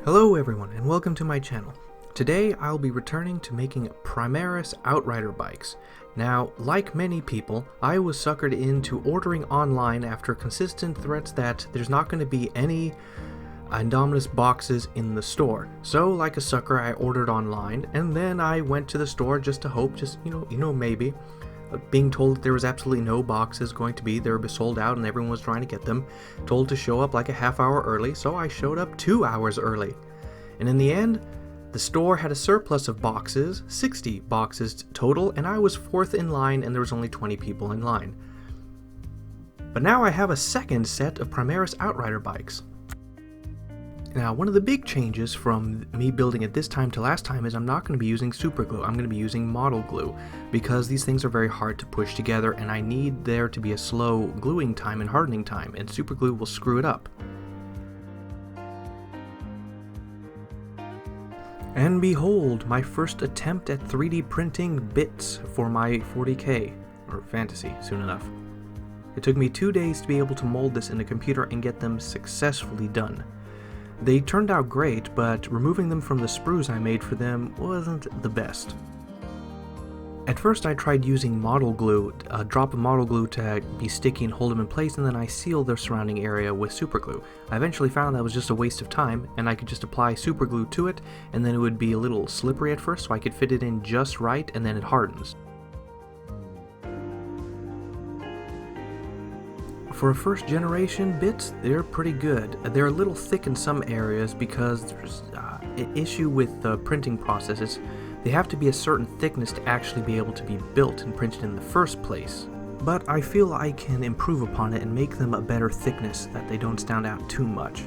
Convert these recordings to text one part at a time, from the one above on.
Hello everyone and welcome to my channel. Today I'll be returning to making Primaris Outrider bikes. Now, like many people, I was suckered into ordering online after consistent threats that there's not going to be any INDOMITUS boxes in the store. So, like a sucker, I ordered online and then I went to the store just to hope, maybe. Being told that there was absolutely no boxes going to be, they were sold out and everyone was trying to get them, told to show up like a half hour early, so I showed up 2 hours early. And in the end, the store had a surplus of boxes, 60 boxes total, and I was fourth in line and there was only 20 people in line. But now I have a second set of Primaris Outrider bikes. Now, one of the big changes from me building it this time to last time is I'm not going to be using super glue. I'm going to be using model glue because these things are very hard to push together and I need there to be a slow gluing time and hardening time, and super glue will screw it up. And behold, my first attempt at 3D printing bits for my 40K, or Fantasy, soon enough. It took me 2 days to be able to mold this in a computer and get them successfully done. They turned out great, but removing them from the sprues I made for them wasn't the best. At first I tried using model glue, a drop of model glue to be sticky and hold them in place, and then I sealed the surrounding area with super glue. I eventually found that was just a waste of time, and I could just apply super glue to it, and then it would be a little slippery at first, so I could fit it in just right, and then it hardens. For a first generation bits, they're pretty good. They're a little thick in some areas because there's an issue with the printing processes. They have to be a certain thickness to actually be able to be built and printed in the first place. But I feel I can improve upon it and make them a better thickness that they don't stand out too much.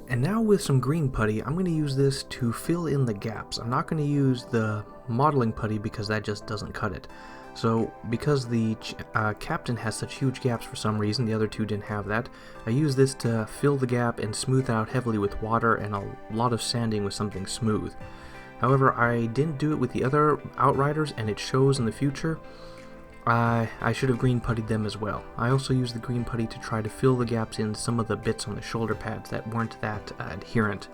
And now with some green putty, I'm going to use this to fill in the gaps. I'm not going to use the modeling putty because that just doesn't cut it. So because the captain has such huge gaps for some reason, the other two didn't have that, I use this to fill the gap and smooth out heavily with water and a lot of sanding with something smooth. However, I didn't do it with the other Outriders and it shows in the future. I should have green puttied them as well. I also used the green putty to try to fill the gaps in some of the bits on the shoulder pads that weren't that adherent.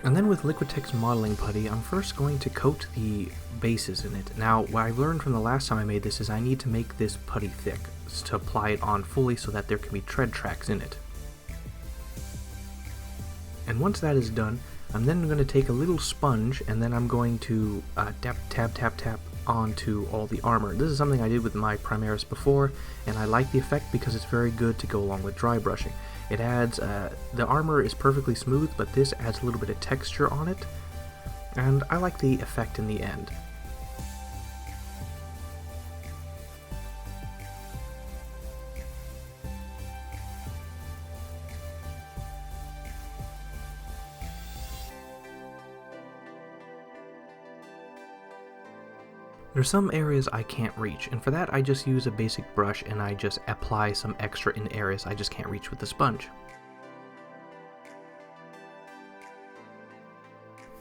And then with Liquitex modeling putty, I'm first going to coat the bases in it. Now, what I learned from the last time I made this is I need to make this putty thick to apply it on fully so that there can be tread tracks in it. And once that is done, I'm then going to take a little sponge and then I'm going to tap onto all the armor. This is something I did with my Primaris before, and I like the effect because it's very good to go along with dry brushing. It adds, the armor is perfectly smooth, but this adds a little bit of texture on it, and I like the effect in the end. There's some areas I can't reach, and for that I just use a basic brush and I just apply some extra in areas I just can't reach with the sponge.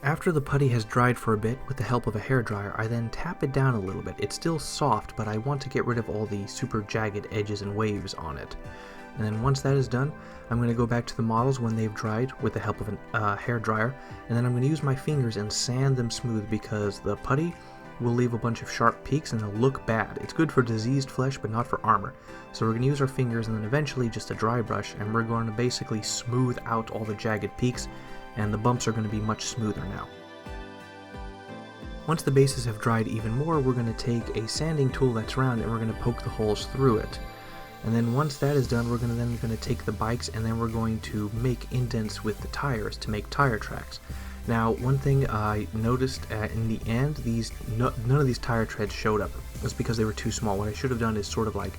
After the putty has dried for a bit with the help of a hairdryer, I then tap it down a little bit. It's still soft, but I want to get rid of all the super jagged edges and waves on it. And then once that is done, I'm going to go back to the models when they've dried with the help of a hairdryer, and then I'm going to use my fingers and sand them smooth because the putty will leave a bunch of sharp peaks and they'll look bad. It's good for diseased flesh but not for armor. So we're going to use our fingers and then eventually just a dry brush, and we're going to basically smooth out all the jagged peaks, and the bumps are going to be much smoother now. Once the bases have dried even more, we're going to take a sanding tool that's round and we're going to poke the holes through it. And then once that is done, we're going to take the bikes and then we're going to make indents with the tires to make tire tracks. Now, one thing I noticed in the end, none of these tire treads showed up. It's because they were too small. What I should have done is sort of like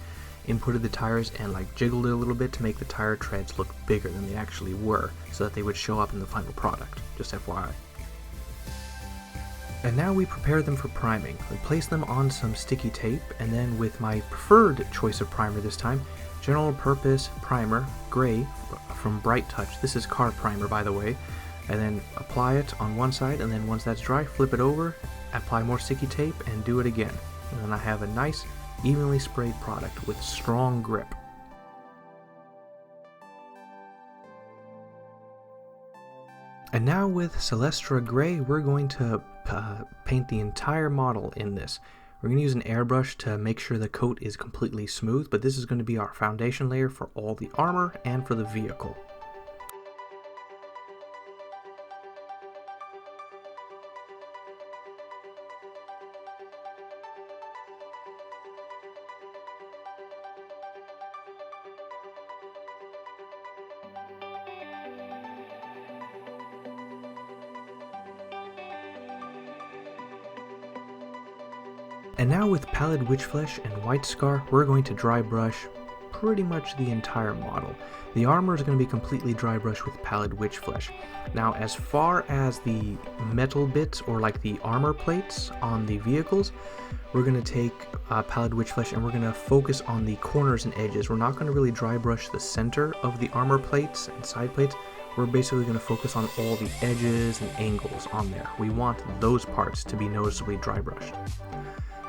inputted the tires and like jiggled it a little bit to make the tire treads look bigger than they actually were, so that they would show up in the final product, just FYI. And now we prepare them for priming. We place them on some sticky tape, and then with my preferred choice of primer this time, general purpose primer, gray, from Bright Touch. This is car primer, by the way. And then apply it on one side, and then once that's dry, flip it over, apply more sticky tape, and do it again. And then I have a nice, evenly sprayed product with strong grip. And now with Celestra Gray, we're going to paint the entire model in this. We're going to use an airbrush to make sure the coat is completely smooth, but this is going to be our foundation layer for all the armor and for the vehicle. And now with Pallid Witchflesh and White Scar, we're going to dry brush pretty much the entire model. The armor is going to be completely dry brushed with Pallid Witchflesh. Now, as far as the metal bits, or like the armor plates on the vehicles, we're going to take Pallid Witchflesh and we're going to focus on the corners and edges. We're not going to really dry brush the center of the armor plates and side plates. We're basically going to focus on all the edges and angles on there. We want those parts to be noticeably dry brushed.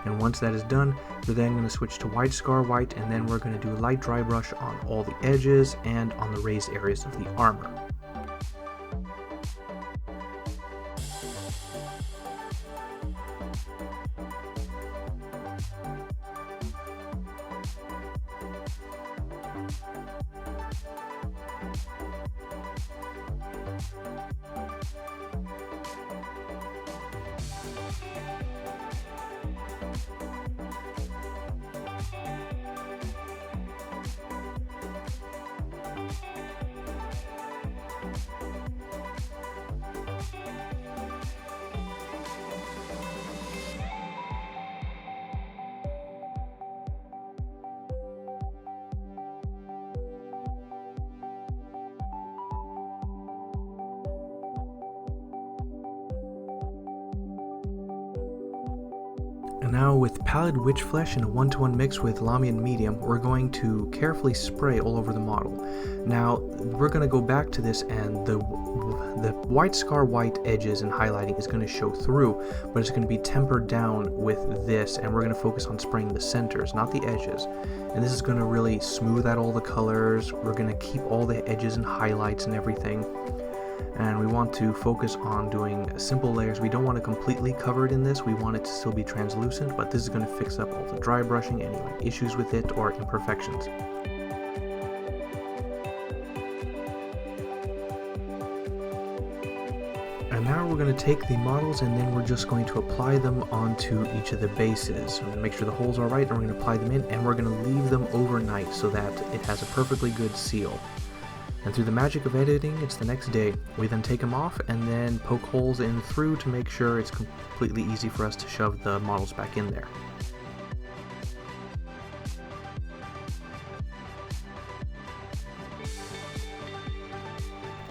And once that is done, we're then going to switch to White Scar White, and then we're going to do a light dry brush on all the edges and on the raised areas of the armor. And now with Pallid Witchflesh and a 1-to-1 mix with Lamian Medium, we're going to carefully spray all over the model. Now, we're going to go back to this, and the White Scar White edges and highlighting is going to show through, but it's going to be tempered down with this, and we're going to focus on spraying the centers, not the edges. And this is going to really smooth out all the colors. We're going to keep all the edges and highlights and everything. And we want to focus on doing simple layers. We don't want to completely cover it in this. We want it to still be translucent, but this is going to fix up all the dry brushing, any issues with it or imperfections. And now we're going to take the models, and then we're just going to apply them onto each of the bases. So we're going to make sure the holes are right, and we're going to apply them in, and we're going to leave them overnight so that it has a perfectly good seal. And through the magic of editing, it's the next day. We then take them off and then poke holes in through to make sure it's completely easy for us to shove the models back in there.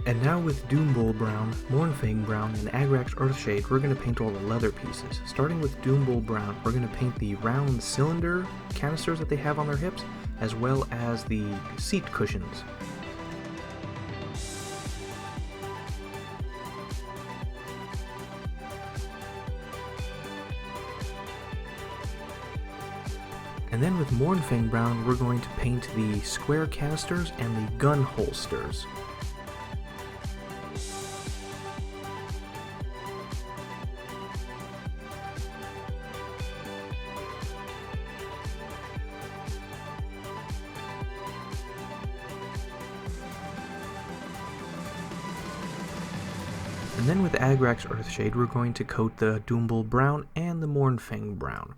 And now with Doombull Brown, Mournfang Brown, and Agrax Earthshade, we're going to paint all the leather pieces. Starting with Doombull Brown, we're going to paint the round cylinder canisters that they have on their hips, as well as the seat cushions. And then with Mournfang Brown, we're going to paint the square canisters and the gun holsters. And then with Agrax Earthshade, we're going to coat the Doombull Brown and the Mournfang Brown.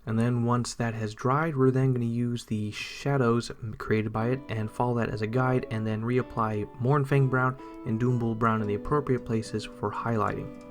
And then once that has dried, we're then going to use the shadows created by it and follow that as a guide, and then reapply Mournfang Brown and Doombull Brown in the appropriate places for highlighting.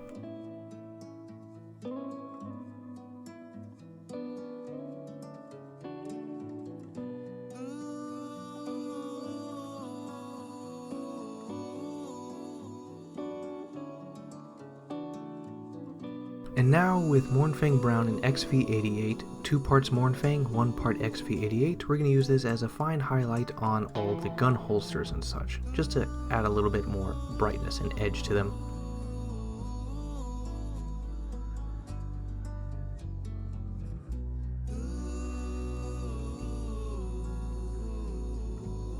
And now with Mournfang Brown and XV88, 2 parts Mournfang, 1 part XV88, we're going to use this as a fine highlight on all the gun holsters and such, just to add a little bit more brightness and edge to them.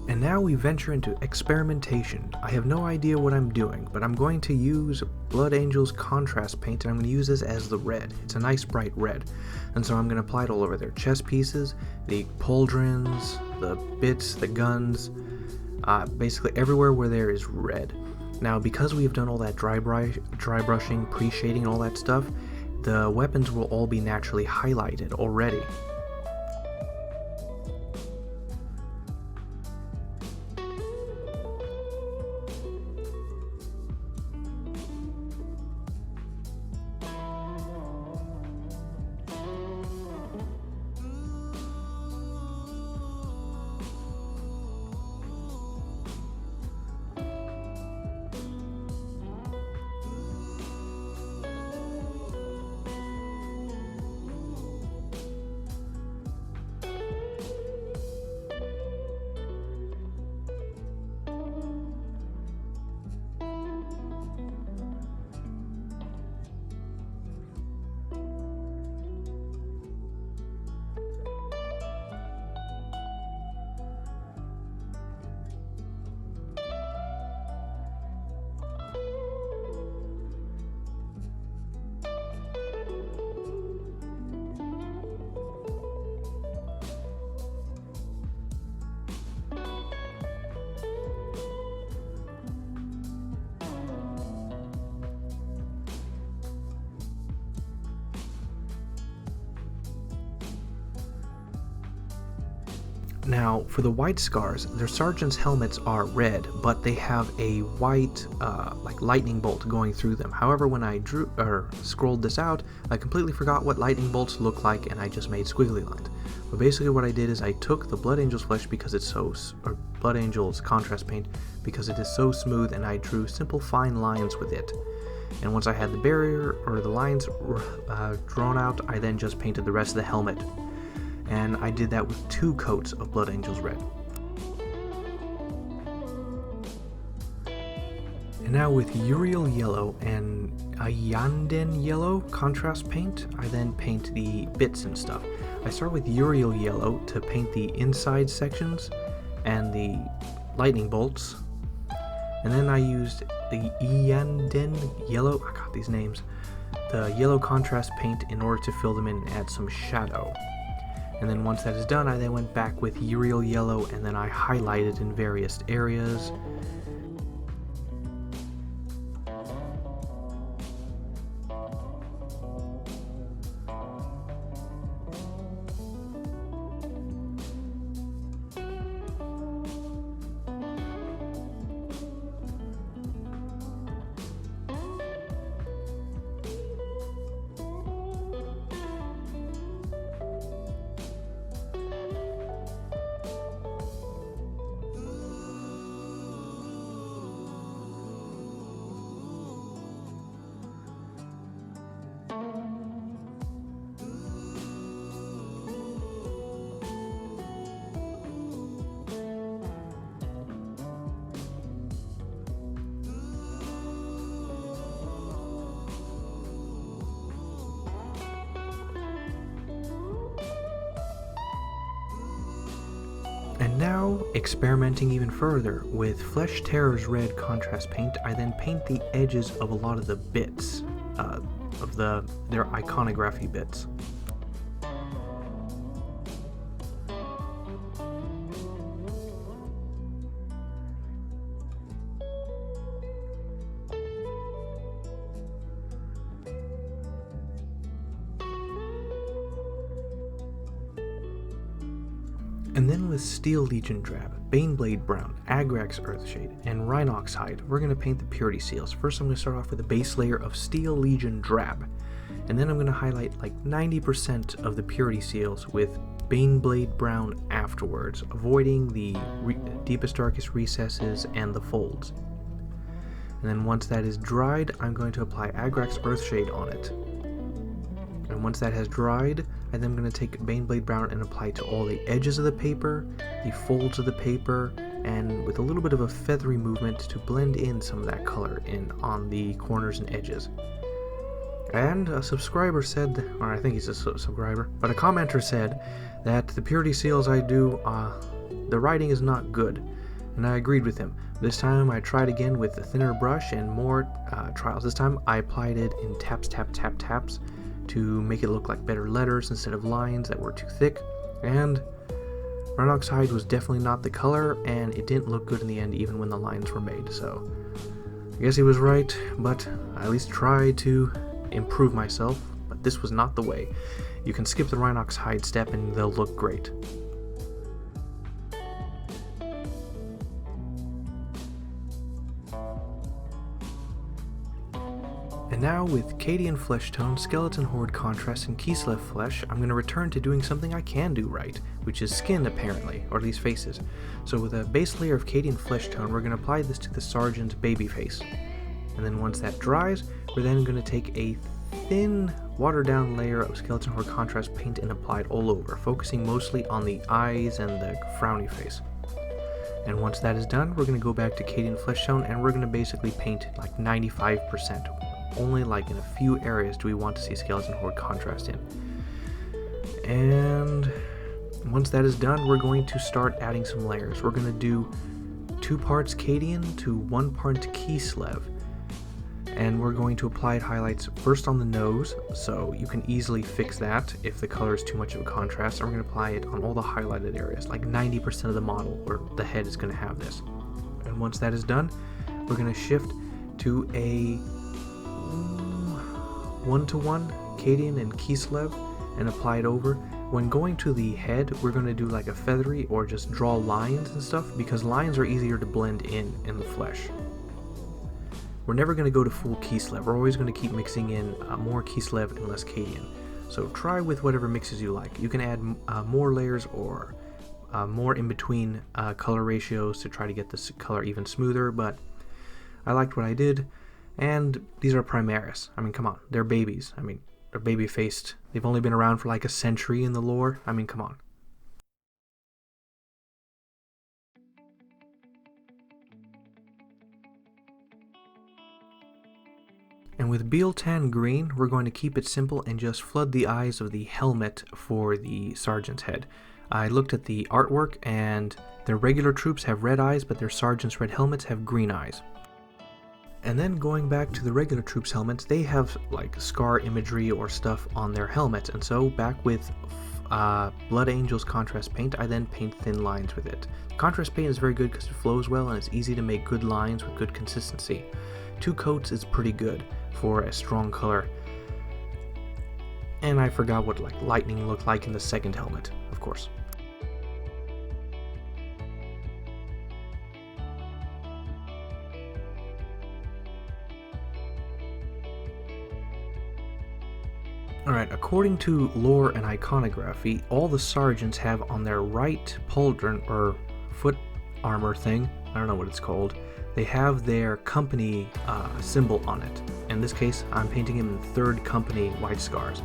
And now we venture into experimentation. I have no idea what I'm doing, but I'm going to use Blood Angel's contrast paint, and I'm going to use this as the red. It's a nice bright red. And so I'm going to apply it all over their chest pieces, the pauldrons, the bits, the guns, basically everywhere where there is red. Now because we've done all that dry brushing, pre-shading, all that stuff, the weapons will all be naturally highlighted already. Now, for the white scars, their sergeant's helmets are red, but they have a white, like lightning bolt going through them. However, when I scrolled this out, I completely forgot what lightning bolts look like, and I just made squiggly lines. But basically what I did is I took the Blood Angel's flesh because it's or Blood Angel's contrast paint because it is so smooth, and I drew simple fine lines with it. And once I had the barrier, or the lines drawn out, I then just painted the rest of the helmet. And I did that with 2 coats of Blood Angel's red. And now with Uriel yellow and Ayanden yellow contrast paint, I then paint the bits and stuff. I start with Uriel yellow to paint the inside sections and the lightning bolts. And then I used the Ayanden yellow, I got these names, the yellow contrast paint in order to fill them in and add some shadow. And then once that is done, I then went back with Uriel yellow and then I highlighted in various areas. And now, experimenting even further, with Flesh Terror's red contrast paint, I then paint the edges of a lot of the bits, of their iconography bits. And then with Steel Legion Drab, Baneblade Brown, Agrax Earthshade, and Rhinox Hide, we're going to paint the purity seals. First I'm going to start off with a base layer of Steel Legion Drab, and then I'm going to highlight like 90% of the purity seals with Baneblade Brown afterwards, avoiding the deepest darkest recesses and the folds. And then once that is dried, I'm going to apply Agrax Earthshade on it. And once that has dried, I'm then going to take Baneblade Brown and apply it to all the edges of the paper, the folds of the paper, and with a little bit of a feathery movement to blend in some of that color in on the corners and edges. And a subscriber said, or I think he's a subscriber, but a commenter said that the purity seals I do, the writing is not good. And I agreed with him. This time I tried again with a thinner brush and more trials. This time I applied it in taps, taps to make it look like better letters instead of lines that were too thick. And Rhinox Hide was definitely not the color, and it didn't look good in the end even when the lines were made. So I guess he was right, but I at least tried to improve myself. But this was not the way. You can skip the Rhinox Hide step and they'll look great. And now with Cadian Flesh Tone, Skeleton Horde Contrast, and Kislev Flesh, I'm going to return to doing something I can do right, which is skin apparently, or at least faces. So with a base layer of Cadian Flesh Tone, we're going to apply this to the Sergeant's baby face. And then once that dries, we're then going to take a thin, watered down layer of Skeleton Horde Contrast paint and apply it all over, focusing mostly on the eyes and the frowny face. And once that is done, we're going to go back to Cadian Flesh Tone and we're going to basically paint like 95%. Only like in a few areas do we want to see Skeleton Horde Contrast in. And once that is done, we're going to start adding some layers. We're going to do 2 parts Cadian to 1 part Kislev. And we're going to apply highlights first on the nose, so you can easily fix that if the color is too much of a contrast. And we're going to apply it on all the highlighted areas, like 90% of the model, or the head is going to have this. And once that is done, we're going to shift to a 1-to-1 Cadian and Kislev and apply it over. When going to the head, we're going to do like a feathery or just draw lines and stuff, because lines are easier to blend in the flesh. We're never going to go to full Kislev. We're always going to keep mixing in more Kislev and less Cadian. So try with whatever mixes you like. You can add more layers or more in between color ratios to try to get this color even smoother, but I liked what I did. And these are Primaris. I mean, come on, they're babies. I mean, they're baby-faced. They've only been around for like a century in the lore. I mean, come on. And with Beeltan Green, we're going to keep it simple and just flood the eyes of the helmet for the Sergeant's head. I looked at the artwork, and their regular troops have red eyes, but their Sergeant's red helmets have green eyes. And then going back to the regular troops' helmets, they have like scar imagery or stuff on their helmets, and so back with Blood Angel's contrast paint, I then paint thin lines with it. Contrast paint is very good because it flows well and it's easy to make good lines with good consistency. 2 coats is pretty good for a strong color. And I forgot what like lightning looked like in the second helmet, of course. Alright, according to lore and iconography, all the sergeants have on their right pauldron, or foot armor thing, I don't know what it's called, they have their company symbol on it. In this case, I'm painting him in 3rd Company White Scars.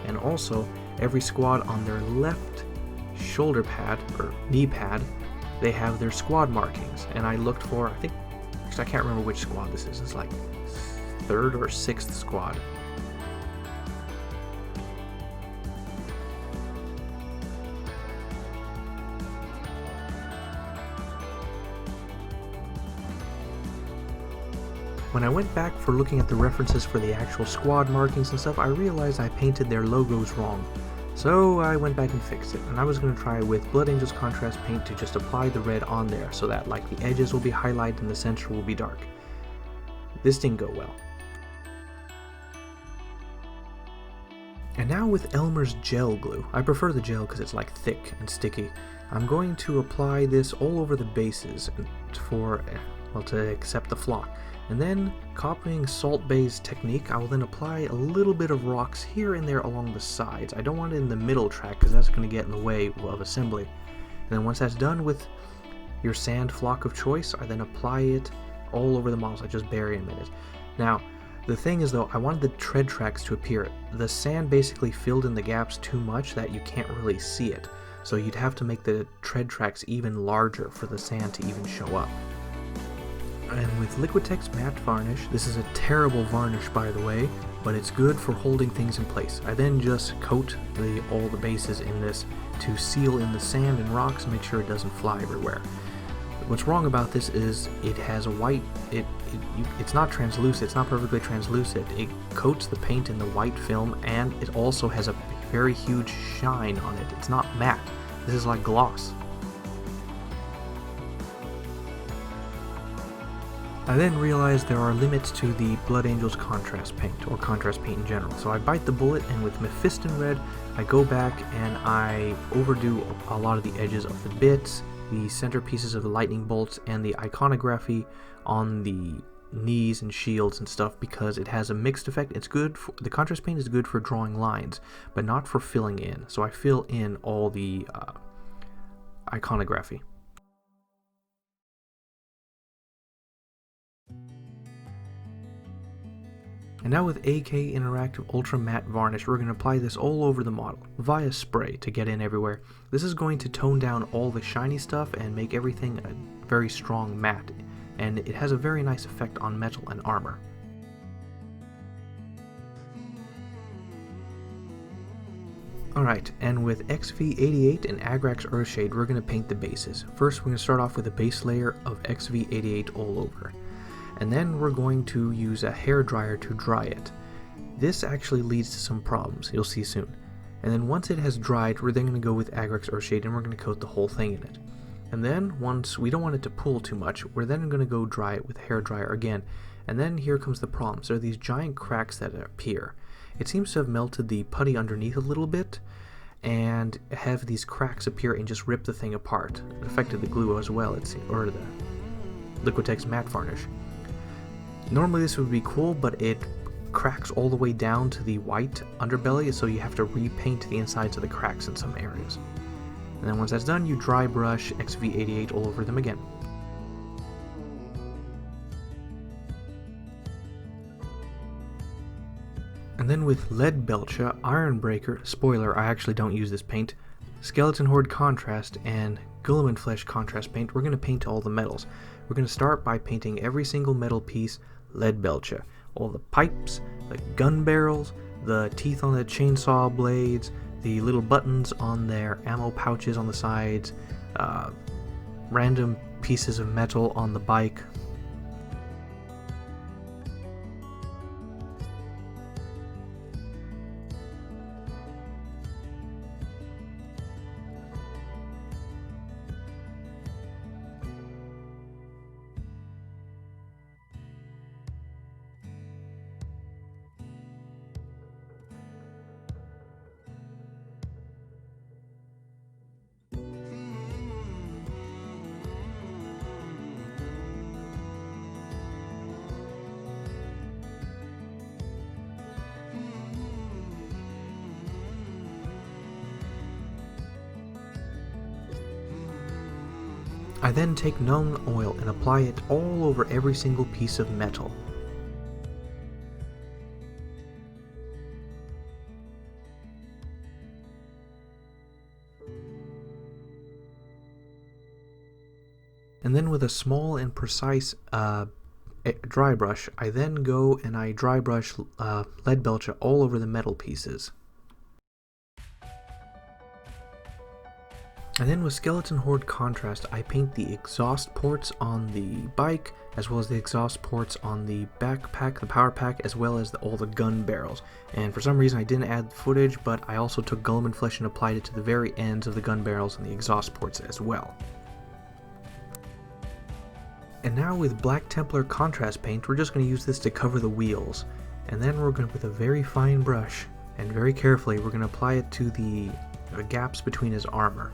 And also, every squad on their left shoulder pad, or knee pad, they have their squad markings. And I looked for, I can't remember which squad this is, it's like 3rd or 6th squad. When I went back for looking at the references for the actual squad markings and stuff, I realized I painted their logos wrong. So I went back and fixed it, and I was going to try with Blood Angel's contrast paint to just apply the red on there so that like the edges will be highlighted and the center will be dark. This didn't go well. And now with Elmer's gel glue, I prefer the gel because it's like thick and sticky. I'm going to apply this all over the bases to accept the flock. And then, copying Salt Bay's technique, I will then apply a little bit of rocks here and there along the sides. I don't want it in the middle track because that's going to get in the way of assembly. And then once that's done with your sand flock of choice, I then apply it all over the models. I just bury them in it. Now, the thing is though, I wanted the tread tracks to appear. The sand basically filled in the gaps too much that you can't really see it. So you'd have to make the tread tracks even larger for the sand to even show up. And with Liquitex matte varnish, this is a terrible varnish by the way, but it's good for holding things in place. I then just coat all the bases in this to seal in the sand and rocks and make sure it doesn't fly everywhere. What's wrong about this is it has a white, it's not translucent, it's not perfectly translucent. It coats the paint in the white film and it also has a very huge shine on it. It's not matte, this is like gloss. I then realized there are limits to the Blood Angels contrast paint, or contrast paint in general. So I bite the bullet and with Mephiston Red, I go back and I overdo a lot of the edges of the bits, the centerpieces of the lightning bolts, and the iconography on the knees and shields and stuff because it has a mixed effect. It's good for, the contrast paint is good for drawing lines, but not for filling in. So I fill in all the iconography. And now with AK Interactive Ultra Matte Varnish, we're going to apply this all over the model, via spray to get in everywhere. This is going to tone down all the shiny stuff and make everything a very strong matte, and it has a very nice effect on metal and armor. Alright, and with XV88 and Agrax Earthshade, we're going to paint the bases. First, we're going to start off with a base layer of XV88 all over. And then we're going to use a hairdryer to dry it. This actually leads to some problems, you'll see soon. And then once it has dried, we're then going to go with Agrax Earthshade and we're going to coat the whole thing in it. And then once we don't want it to pull too much, we're then going to go dry it with a hairdryer again. And then here comes the problems. There are these giant cracks that appear. It seems to have melted the putty underneath a little bit and have these cracks appear and just rip the thing apart. It affected the glue as well, or the Liquitex matte varnish. Normally this would be cool, but it cracks all the way down to the white underbelly, so you have to repaint the insides of the cracks in some areas. And then once that's done, you dry brush XV88 all over them again. And then with Lead Belcher, Iron Breaker, spoiler, I actually don't use this paint, Skeleton Horde Contrast, and Guilliman Flesh Contrast paint, we're going to paint all the metals. We're going to start by painting every single metal piece Lead Belcher. All the pipes, the gun barrels, the teeth on the chainsaw blades, the little buttons on their ammo pouches on the sides, random pieces of metal on the bike. I then take Nuln Oil and apply it all over every single piece of metal. And then with a small and precise dry brush, I then go and I dry brush Lead Belcher all over the metal pieces. And then with Skeleton Horde Contrast, I paint the exhaust ports on the bike, as well as the exhaust ports on the backpack, the power pack, as well as all the gun barrels. And for some reason I didn't add footage, but I also took Guilliman Flesh and applied it to the very ends of the gun barrels and the exhaust ports as well. And now with Black Templar Contrast paint, we're just going to use this to cover the wheels. And then we're going to, with a very fine brush, And very carefully, we're going to apply it to the gaps between his armor.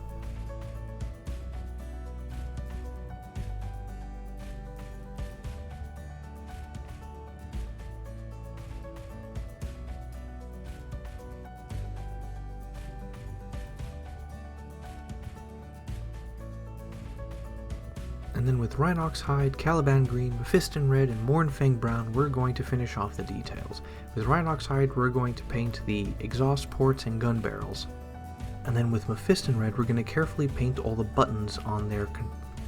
And then with Rhinox Hide, Caliban Green, Mephiston Red, and Mournfang Brown, we're going to finish off the details. With Rhinox Hide, we're going to paint the exhaust ports and gun barrels. And then with Mephiston Red, we're going to carefully paint all the buttons on their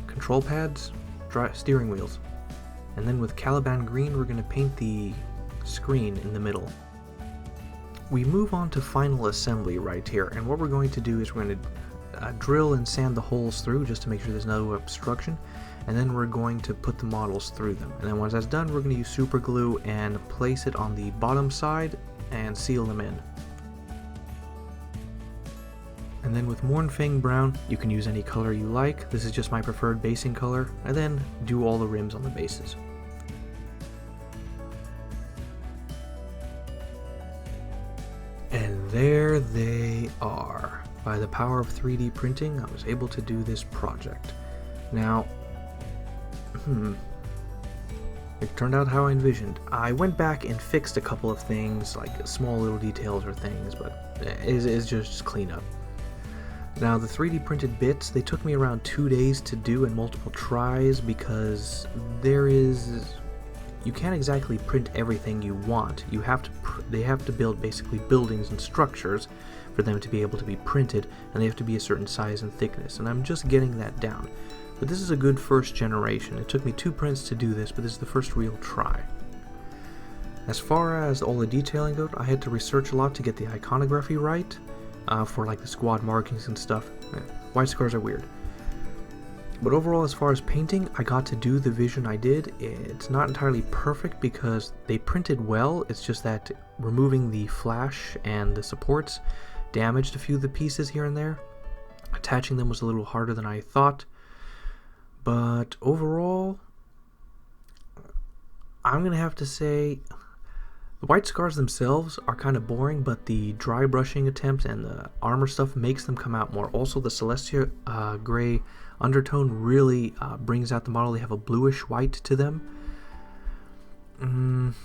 control pads, steering wheels. And then with Caliban Green, we're going to paint the screen in the middle. We move on to final assembly right here, and what we're going to do is we're going to drill and sand the holes through just to make sure there's no obstruction, and then we're going to put the models through them. And then once that's done, we're going to use super glue and place it on the bottom side and seal them in. And then with Mournfang Brown, you can use any color you like. This is just my preferred basing color, and then do all the rims on the bases. And there they are. By the power of 3D printing, I was able to do this project. Now, it turned out how I envisioned. I went back and fixed a couple of things, like small little details or things, but it's just cleanup. Now, the 3D printed bits, they took me around 2 days to do and multiple tries because you can't exactly print everything you want. They have to build basically buildings and structures for them to be able to be printed, and they have to be a certain size and thickness, and I'm just getting that down. But this is a good first generation. It took me 2 prints to do this, but this is the first real try. As far as all the detailing goes, I had to research a lot to get the iconography right, for like the squad markings and stuff. White scars are weird. But overall, as far as painting, I got to do the vision I did. It's not entirely perfect because they printed well, it's just that removing the flash and the supports damaged a few of the pieces here and there. Attaching them was a little harder than I thought. But overall, I'm going to have to say the white scars themselves are kind of boring, but the dry brushing attempts and the armor stuff makes them come out more. Also, the Celestia gray undertone really brings out the model. They have a bluish white to them. I'm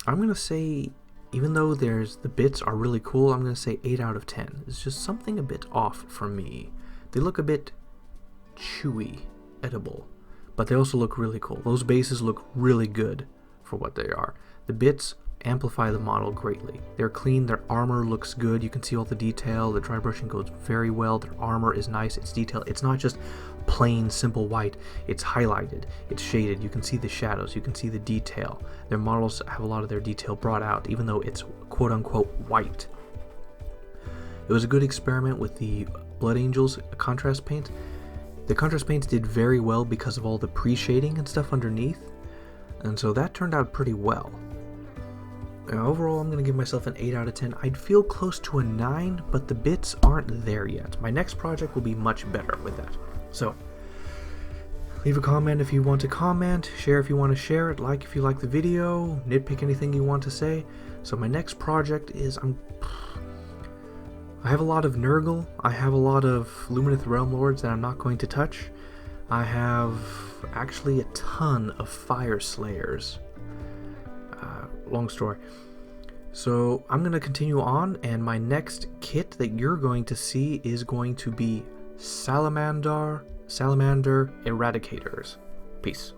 going to say, even though the bits are really cool, I'm going to say 8 out of 10. It's just something a bit off for me. They look a bit chewy, edible, but they also look really cool. Those bases look really good for what they are. The bits amplify the model greatly. They're clean, their armor looks good, you can see all the detail, the dry brushing goes very well, their armor is nice, it's detailed. It's not just plain simple white, it's highlighted, it's shaded, you can see the shadows, you can see the detail. Their models have a lot of their detail brought out, even though it's quote-unquote white. It was a good experiment with the Blood Angels contrast paint. The contrast paints did very well because of all the pre-shading and stuff underneath, and so that turned out pretty well. Now, overall, I'm going to give myself an 8 out of 10. I'd feel close to a 9, but the bits aren't there yet. My next project will be much better with that. So, leave a comment if you want to comment, share if you want to share it, like if you like the video, nitpick anything you want to say. So my next project is, I have a lot of Nurgle, I have a lot of Lumineth Realm Lords that I'm not going to touch. I have actually a ton of Fire Slayers. Long story. So I'm going to continue on, and my next kit that you're going to see is going to be Salamander Eradicators. Peace.